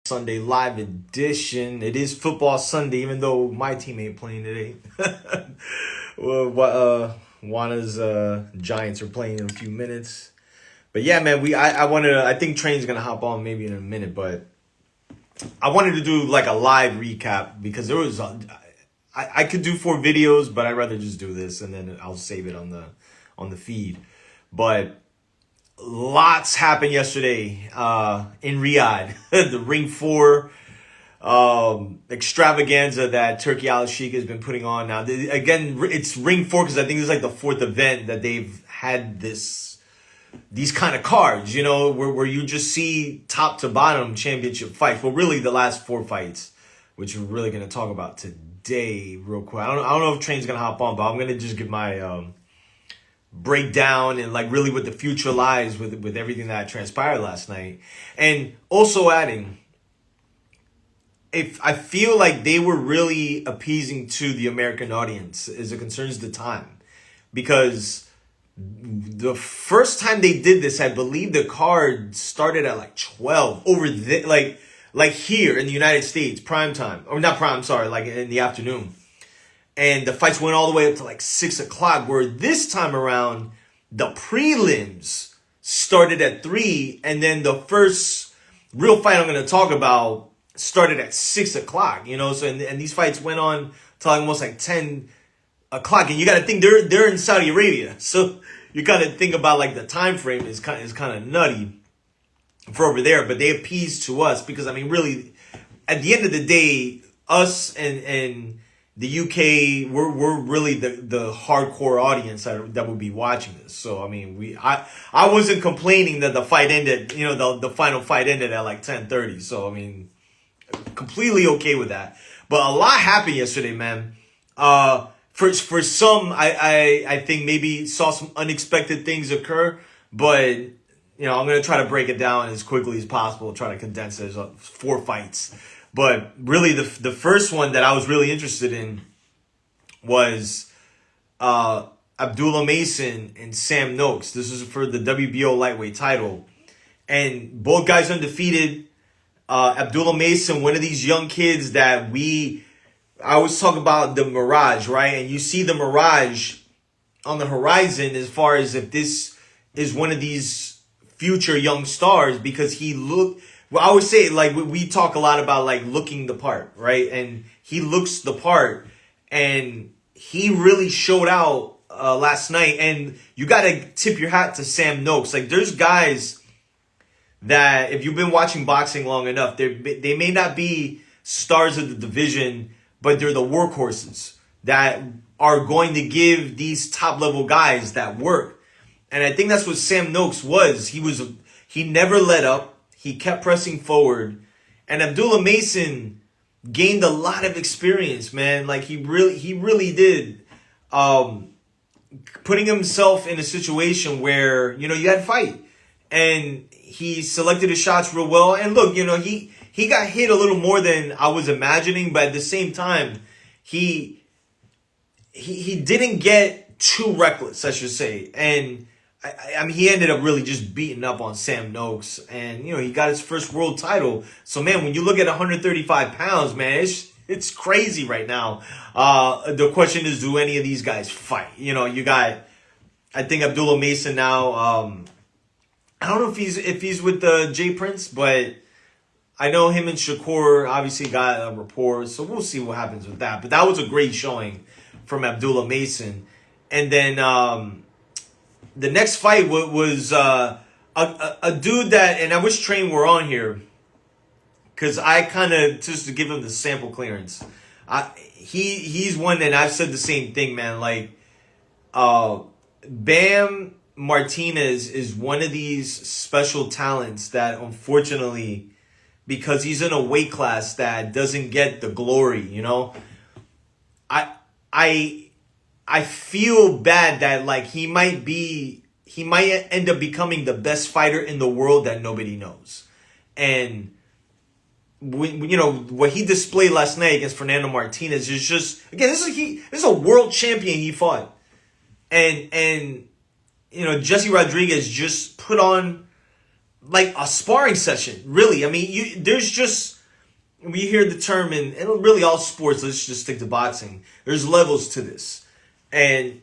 Sunday live edition. It is football Sunday, even though my team ain't playing today. Juana's Giants are playing in a few minutes. But yeah, man, I think Train's gonna hop on maybe in a minute, but I wanted to do like a live recap because there was I could do 4 videos, but I'd rather just do this and then I'll save it on the feed. But lots happened yesterday in Riyadh. The Ring 4 extravaganza that Turki Al-Sheikh has been putting on now. Again, it's Ring 4 because I think it's like the 4th event that they've had these kind of cards, you know, where you just see top to bottom championship fights. Well, really the last 4 fights, which we're really going to talk about today real quick. I don't know if Train's going to hop on, but I'm going to just give my breakdown and like really what the future lies with everything that transpired last night. And also adding, if I feel like they were really appeasing to the American audience as it concerns the time, because the first time they did this, I believe the card started at like 12 over like here in the United States, prime time, or not prime, sorry, like in the afternoon. And the fights went all the way up to like 6 o'clock, where this time around, the prelims started at 3, and then the first real fight I'm going to talk about started at 6 o'clock, you know? So, and these fights went on till almost like 10 o'clock. And you got to think they're in Saudi Arabia. So you got to think about like the time frame is kind of nutty for over there, but they appease to us because, I mean, really, at the end of the day, us and the UK, we're really the hardcore audience that will be watching this. So I mean, I wasn't complaining that the fight ended, you know, the final fight ended at like 10:30. So I mean, completely okay with that. But a lot happened yesterday, man. For some, I think maybe saw some unexpected things occur, but you know, I'm gonna try to break it down as quickly as possible. Try to condense it as 4 fights. But really, the first one that I was really interested in was Abdullah Mason and Sam Noakes. This is for the WBO lightweight title. And both guys undefeated. Abdullah Mason, one of these young kids that I always talk about the mirage, right? And you see the mirage on the horizon as far as if this is one of these future young stars, because he looked... Well, I always say, like, we talk a lot about, like, looking the part, right? And he looks the part, and he really showed out last night. And you got to tip your hat to Sam Noakes. Like, there's guys that, if you've been watching boxing long enough, they may not be stars of the division, but they're the workhorses that are going to give these top-level guys that work. And I think that's what Sam Noakes was. He never let up. He kept pressing forward, and Abdullah Mason gained a lot of experience, man. Like he really did, putting himself in a situation where, you know, you had to fight, and he selected his shots real well. And look, you know, he got hit a little more than I was imagining, but at the same time, he didn't get too reckless, I should say. And I mean, he ended up really just beating up on Sam Noakes, and, you know, he got his first world title. So, man, when you look at 135 pounds, man, it's crazy right now. The question is, do any of these guys fight? You know, you got, I think, Abdullah Mason now. I don't know if he's with Jay Prince, but I know him and Shakur obviously got a rapport, so we'll see what happens with that. But that was a great showing from Abdullah Mason. And then the next fight was a dude that, and I wish Train were on here, because I kind of, just to give him the sample clearance, he's one that I've said the same thing, man. Like, Bam Martinez is one of these special talents that, unfortunately, because he's in a weight class that doesn't get the glory, you know? I feel bad that, like, he might end up becoming the best fighter in the world that nobody knows. And you know, what he displayed last night against Fernando Martinez is just, again, this is a world champion he fought. And you know, Jesse Rodriguez just put on like a sparring session, really. I mean, there's just, we hear the term in really all sports, let's just stick to boxing. There's levels to this. And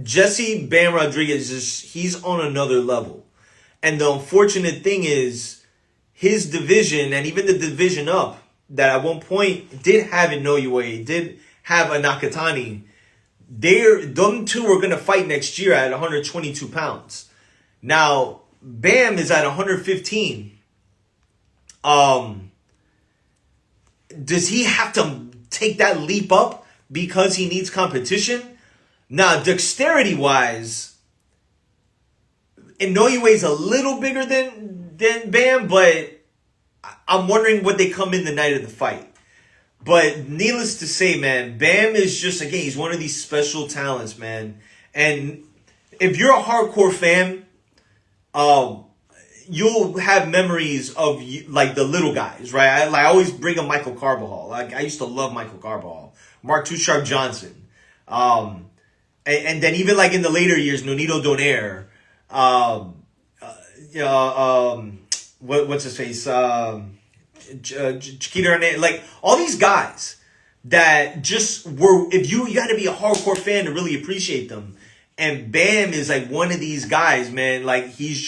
Jesse Bam Rodriguez, he's on another level. And the unfortunate thing is, his division, and even the division up, that at one point did have Inoue, did have a Nakatani, them two are going to fight next year at 122 pounds. Now, Bam is at 115. Does he have to take that leap up because he needs competition? Now, dexterity-wise, Inouye's a little bigger than Bam, but I'm wondering what they come in the night of the fight. But needless to say, man, Bam is just, again, he's one of these special talents, man. And if you're a hardcore fan, you'll have memories of like the little guys, right? I always bring up Michael Carbajal. Like, I used to love Michael Carbajal, Mark Too Sharp Johnson, and then even like in the later years, Nonito Donaire, what's his face, Chiquita Hernandez, like all these guys that just were. If you got to be a hardcore fan to really appreciate them. And Bam is like one of these guys, man. Like he's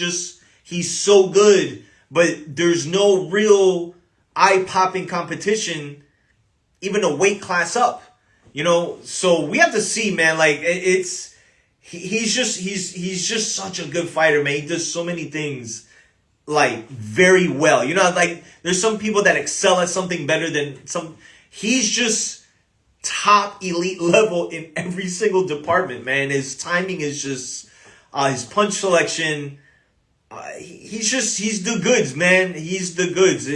so good, but there's no real eye-popping competition, even a weight class up, you know. So we have to see, man. Like he's just such a good fighter, man. He does so many things like very well. You know, like there's some people that excel at something better than some. He's just top elite level in every single department, man. His timing is just, his punch selection. He's the goods, man. He's the goods.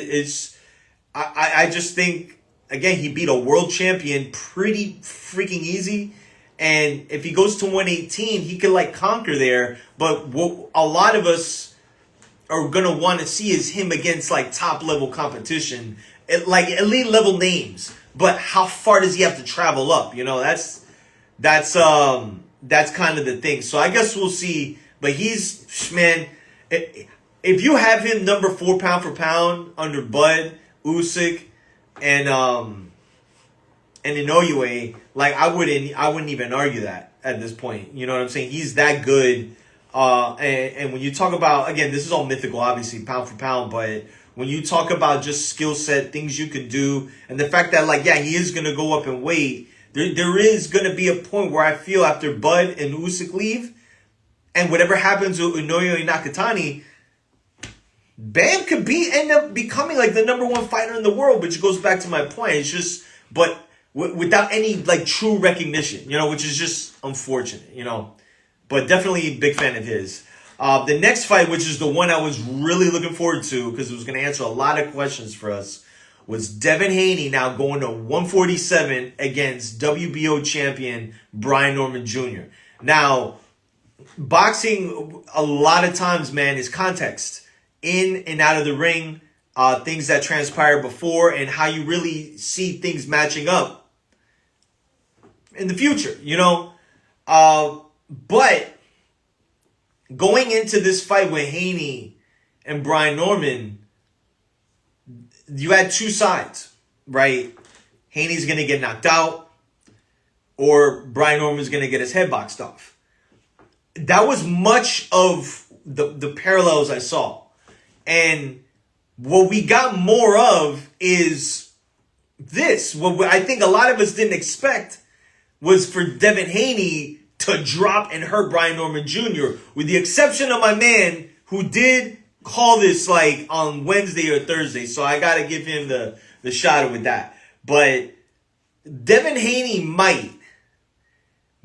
I just think, again, he beat a world champion pretty freaking easy. And if he goes to 118, he could like conquer there. But what a lot of us are going to want to see is him against like top level competition, like elite level names. But how far does he have to travel up? You know, that's kind of the thing. So I guess we'll see. But he's, man, if you have him number 4 pound for pound under Bud, Usyk, and Inoue, like I wouldn't even argue that at this point. You know what I'm saying? He's that good. And when you talk about, again, this is all mythical, obviously, pound for pound, but when you talk about just skill set, things you can do, and the fact that, like, yeah, he is going to go up in weight, there is going to be a point where I feel after Bud and Usyk leave, and whatever happens with Inoue and Nakatani, Bam could end up becoming, like, the number 1 fighter in the world, which goes back to my point. It's just, but without any, like, true recognition, you know, which is just unfortunate, you know. But definitely a big fan of his. The next fight, which is the one I was really looking forward to because it was going to answer a lot of questions for us, was Devin Haney now going to 147 against WBO champion Brian Norman Jr. Now, boxing, a lot of times, man, is context. In and out of the ring, things that transpired before, and how you really see things matching up in the future, you know? But going into this fight with Haney and Brian Norman, you had two sides, right? Haney's going to get knocked out, or Brian Norman's going to get his head boxed off. That was much of the parallels I saw. And what we got more of is this. What I think a lot of us didn't expect was for Devin Haney to drop and hurt Brian Norman Jr., with the exception of my man who did call this like on Wednesday or Thursday. So I got to give him the shot with that. But Devin Haney might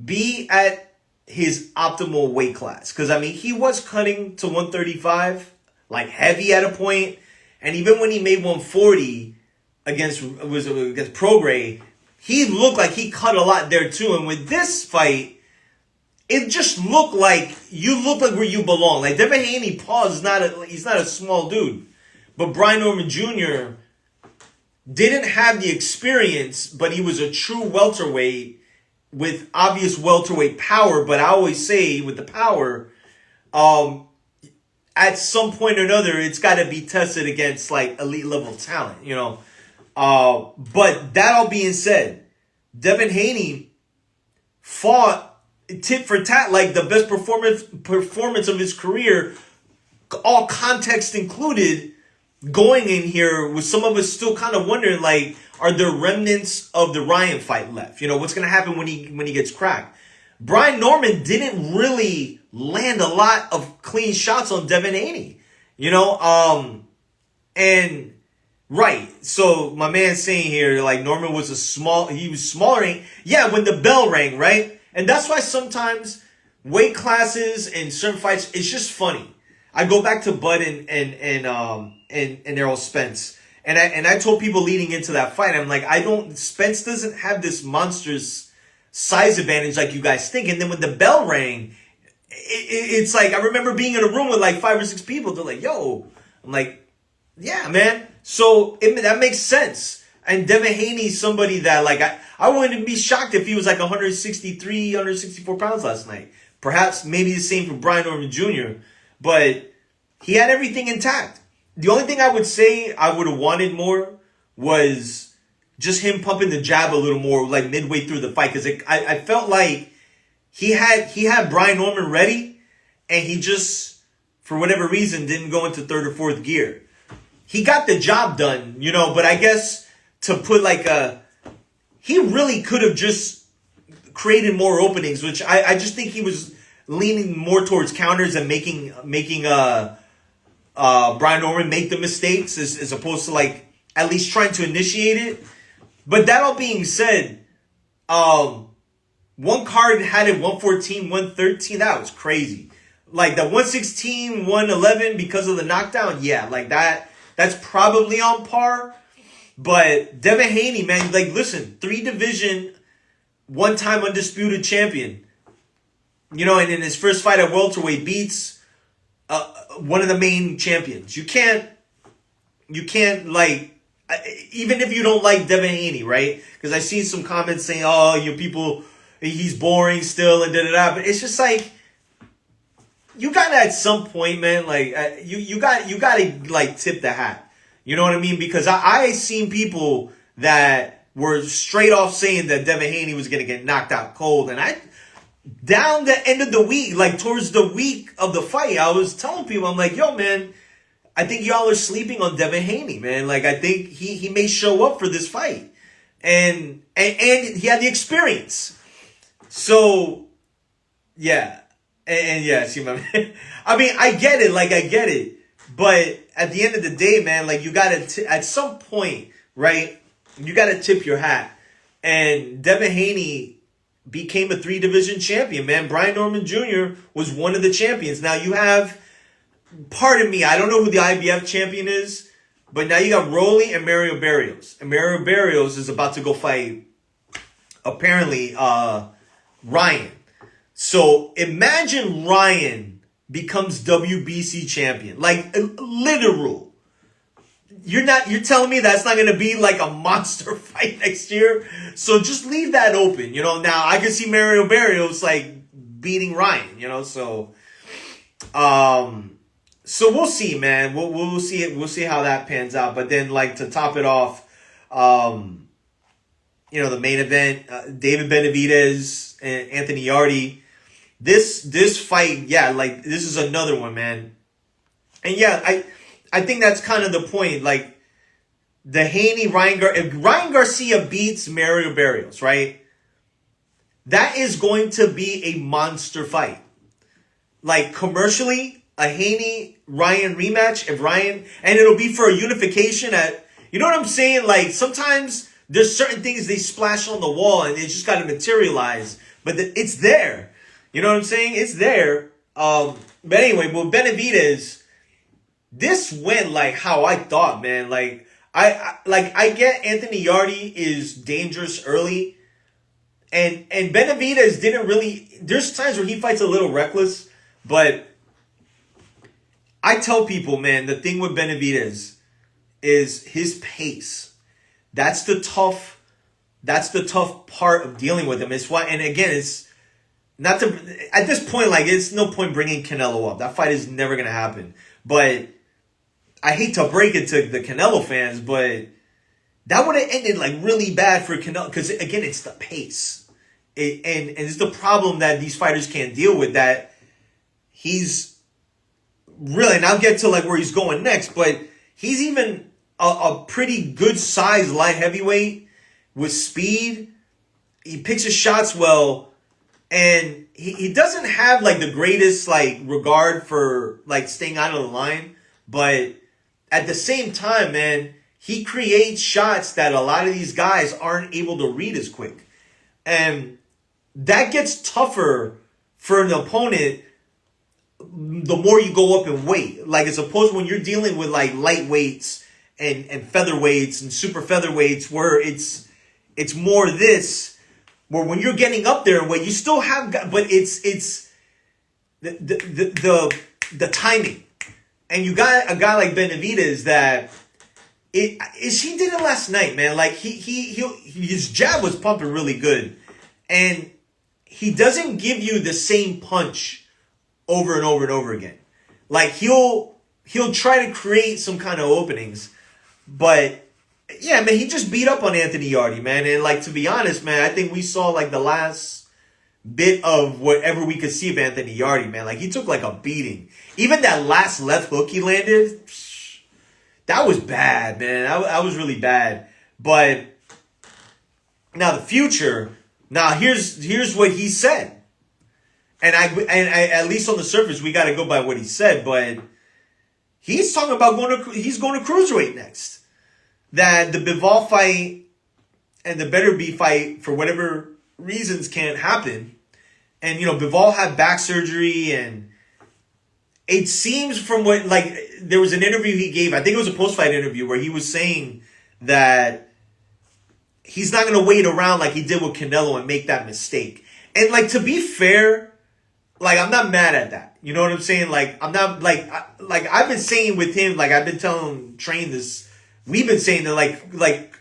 be at his optimal weight class. Because, I mean, he was cutting to 135, like heavy at a point. And even when he made 140 against Prograis, he looked like he cut a lot there too. And with this fight, it just looked like you look like where you belong. Like Devin Haney, he's not a small dude. But Brian Norman Jr. didn't have the experience, but he was a true welterweight with obvious welterweight power. But I always say with the power, at some point or another, it's got to be tested against like elite level talent, you know. But that all being said, Devin Haney fought tit for tat like the best performance of his career, all context included. Going in here with some of us still kind of wondering, like, are there remnants of the Ryan fight left? You know, what's going to happen when he gets cracked? Brian Norman didn't really land a lot of clean shots on Devin Haney, you know, and right. So my man's saying here, like, Norman he was smaller. Yeah, when the bell rang, right? And that's why sometimes weight classes and certain fights, it's just funny. I go back to Bud and Errol Spence. And I told people leading into that fight, I'm like, Spence doesn't have this monstrous size advantage like you guys think. And then when the bell rang, it's like, I remember being in a room with like 5 or 6 people. They're like, yo. I'm like, yeah, man. So that makes sense. And Devin Haney's somebody that, like, I wouldn't be shocked if he was like 163, 164 pounds last night. Perhaps maybe the same for Brian Norman Jr., but he had everything intact. The only thing I would say I would have wanted more was just him pumping the jab a little more, like midway through the fight, because I felt like he had Brian Norman ready, and he just, for whatever reason, didn't go into 3rd or 4th gear. He got the job done, you know, but I guess to put like he really could have just created more openings, which I just think he was leaning more towards counters and making Brian Norman make the mistakes as opposed to like at least trying to initiate it. But that all being said, one card had it 114, 113. That was crazy. Like the 116, 111 because of the knockdown. Yeah, like that's probably on par. But Devin Haney, man, like listen, 3-division, 1-time undisputed champion. You know, and in his first fight at welterweight beats one of the main champions. You can't like, even if you don't like Devin Haney, right? Because I seen some comments saying, oh, you people, he's boring still and da-da-da. But it's just like, you gotta at some point, man, like, you gotta like tip the hat. You know what I mean? Because I seen people that were straight off saying that Devin Haney was gonna get knocked out cold. And down the end of the week, like towards the week of the fight, I was telling people, I'm like, yo, man, I think y'all are sleeping on Devin Haney, man. Like, I think he may show up for this fight. And he had the experience. So, yeah. And yeah, see, my man. I mean, I get it. But at the end of the day, man, like, you gotta, at some point, right, you gotta tip your hat. And Devin Haney became a 3-division champion, man. Brian Norman Jr. was one of the champions. Now you have, pardon me, I don't know who the IBF champion is, but now you got Rolly and Mario Barrios. And Mario Barrios is about to go fight, apparently, Ryan. So imagine Ryan becomes WBC champion. Like, literal. You're telling me that's not going to be like a monster fight next year? So just leave that open, you know. Now, I can see Mario Barrios, like, beating Ryan, you know. So we'll see, man. We'll see it. We'll see how that pans out. But then, like, to top it off, you know, the main event, David Benavidez and Anthony Yarde. This fight, yeah, like, this is another one, man. And yeah, I think that's kind of the point. Like, the Haney, if Ryan Garcia beats Mario Barrios, right? That is going to be a monster fight. Like, commercially, a Haney-Ryan rematch, and it'll be for a unification you know what I'm saying? Like, sometimes there's certain things they splash on the wall and they just got to materialize. But it's there. You know what I'm saying? It's there. But anyway, well, Benavidez, this went like how I thought, man. Like, I get Anthony Yarde is dangerous early. And Benavidez didn't really, there's times where he fights a little reckless, but I tell people, man, the thing with Benavidez is his pace. That's the tough part of dealing with him. It's why, and again, it's not to, at this point, like, it's no point bringing Canelo up. That fight is never going to happen. But I hate to break it to the Canelo fans, but that would have ended, like, really bad for Canelo. Because, again, it's the pace. And it's the problem that these fighters can't deal with, that he's really, and I'll get to, like, where he's going next, but he's even a pretty good size light heavyweight with speed. He picks his shots well. And he doesn't have, like, the greatest, like, regard for, like, staying out of the line. But at the same time, man, he creates shots that a lot of these guys aren't able to read as quick. And that gets tougher for an opponent the more you go up in weight. Like, as opposed to when you're dealing with, like, lightweights and featherweights and super featherweights, where it's more this... Where when you're getting up there and weight, you still have, but it's the timing, and you got a guy like Benavidez that he did it last night, man. Like his jab was pumping really good, and he doesn't give you the same punch over and over and over again. Like he'll try to create some kind of openings, but. Yeah, man, he just beat up on Anthony Yarde, man. And, like, to be honest, man, I think we saw, like, the last bit of whatever we could see of Anthony Yarde, man. Like, he took, like, a beating. Even that last left hook he landed, that was bad, man. That was really bad. But now the future, here's what he said. And I at least on the surface, we got to go by what he said. But he's talking about going to cruiserweight next. That the Bivol fight and the Beterbiev fight, for whatever reasons, can't happen. And, you know, Bivol had back surgery, and it seems from what, like, there was an interview he gave, I think it was a post-fight interview, where he was saying that he's not going to wait around like he did with Canelo and make that mistake. And, like, to be fair, like, I'm not mad at that. You know what I'm saying? Like, I'm not, like I've been saying with him, like, I've been telling him, train this. We've been saying that, like,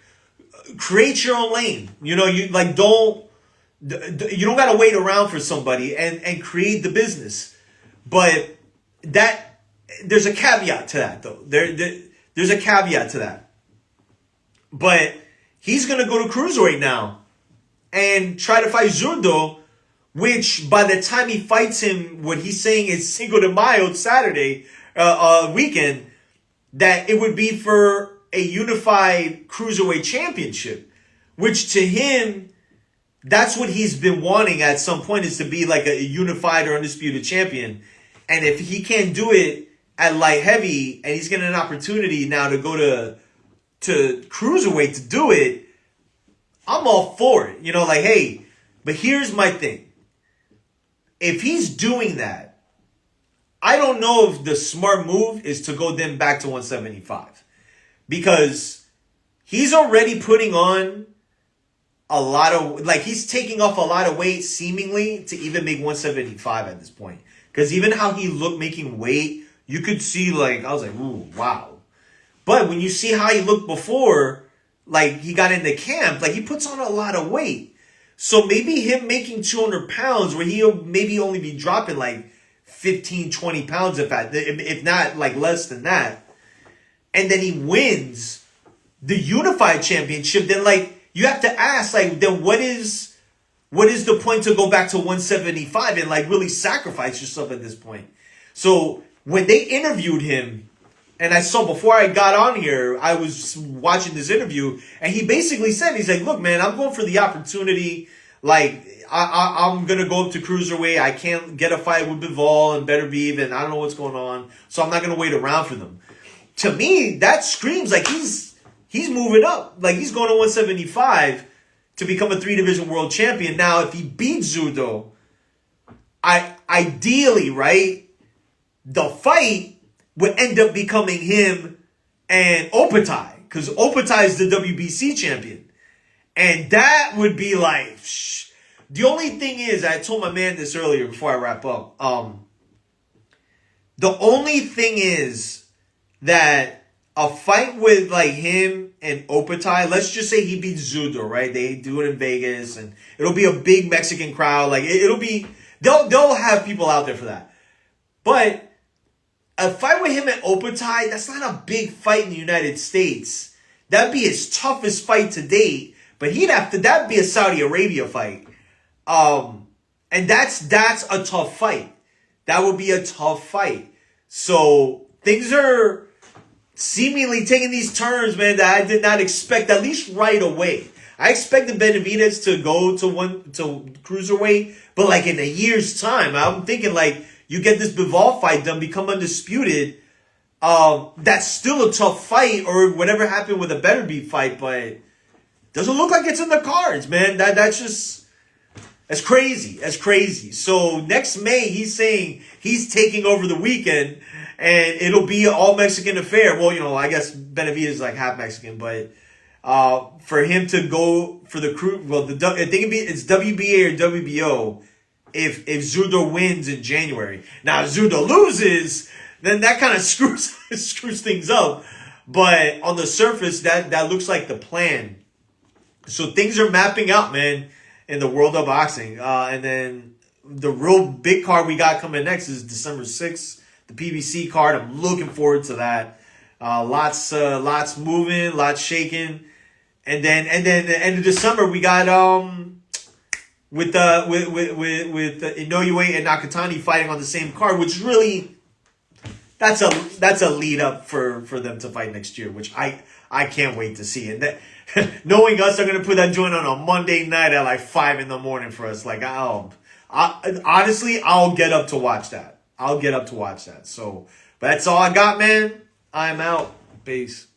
create your own lane. You know, you like you don't gotta wait around for somebody and create the business. But there's a caveat to that, though. There's a caveat to that. But he's gonna go to cruiserweight now and try to fight Zurdo, which by the time he fights him, what he's saying is Cinco de Mayo, Saturday weekend, that it would be for a unified cruiserweight championship, which to him, that's what he's been wanting at some point, is to be like a unified or undisputed champion. And if he can't do it at light heavy, and he's getting an opportunity now to go to cruiserweight to do it, I'm all for it. You know, like, hey, but here's my thing. If he's doing that, I don't know if the smart move is to go then back to 175. Because he's already putting on a lot of, like, he's taking off a lot of weight, seemingly, to even make 175 at this point. Because even how he looked making weight, you could see, like, I was like, ooh, wow. But when you see how he looked before, like, he got into camp, like, he puts on a lot of weight. So maybe him making 200 pounds, where he'll maybe only be dropping, like, 15, 20 pounds, if not, like, less than that. And then he wins the unified championship, then, like, you have to ask, like, then what is the point to go back to 175 and, like, really sacrifice yourself at this point? So when they interviewed him, and I saw before I got on here, I was watching this interview, and he basically said, he's like, look, man, I'm going for the opportunity. Like, I'm going to go up to cruiserweight. I can't get a fight with Bivol and Beterbiev, and I don't know what's going on, so I'm not going to wait around for them. To me, that screams like he's moving up. Like, he's going to 175 to become a 3-division world champion. Now, if he beats Zurdo, ideally, right, the fight would end up becoming him and Opatai, because Opatai is the WBC champion. And that would be like, The only thing is, I told my man this earlier before I wrap up. The only thing is that a fight with, like, him and Opatai, let's just say he beats Zurdo, right? They do it in Vegas, and it'll be a big Mexican crowd. Like, it'll be they'll have people out there for that. But a fight with him at Opatai, that's not a big fight in the United States. That'd be his toughest fight to date. But that'd be a Saudi Arabia fight. And that's a tough fight. That would be a tough fight. So things are seemingly taking these turns, man, that I did not expect, at least right away. I expected Benavidez to go to cruiserweight, but like in a year's time. I'm thinking like you get this Bivol fight done, become undisputed. That's still a tough fight, or whatever happened with a Better Beat fight, but doesn't look like it's in the cards, man. That's crazy. That's crazy. So next May, he's saying he's taking over the weekend, and it'll be an all Mexican affair. Well, I guess Benavidez is like half Mexican, but for him to go for the crew, I think it's WBA or WBO if Zurdo wins in January. Now, if Zurdo loses, then that kind of screws things up. But on the surface, that looks like the plan. So things are mapping out, man, in the world of boxing. And then the real big card we got coming next is December 6th, the PBC card. I'm looking forward to that. Lots moving, lots shaking. And then the end of December we got with Inoue and Nakatani fighting on the same card, which really that's a lead up for them to fight next year, which I can't wait to see. And that, knowing us, they're gonna put that joint on a Monday night at like 5 a.m. for us. Like honestly, I'll get up to watch that. So, but that's all I got, man. I'm out. Peace.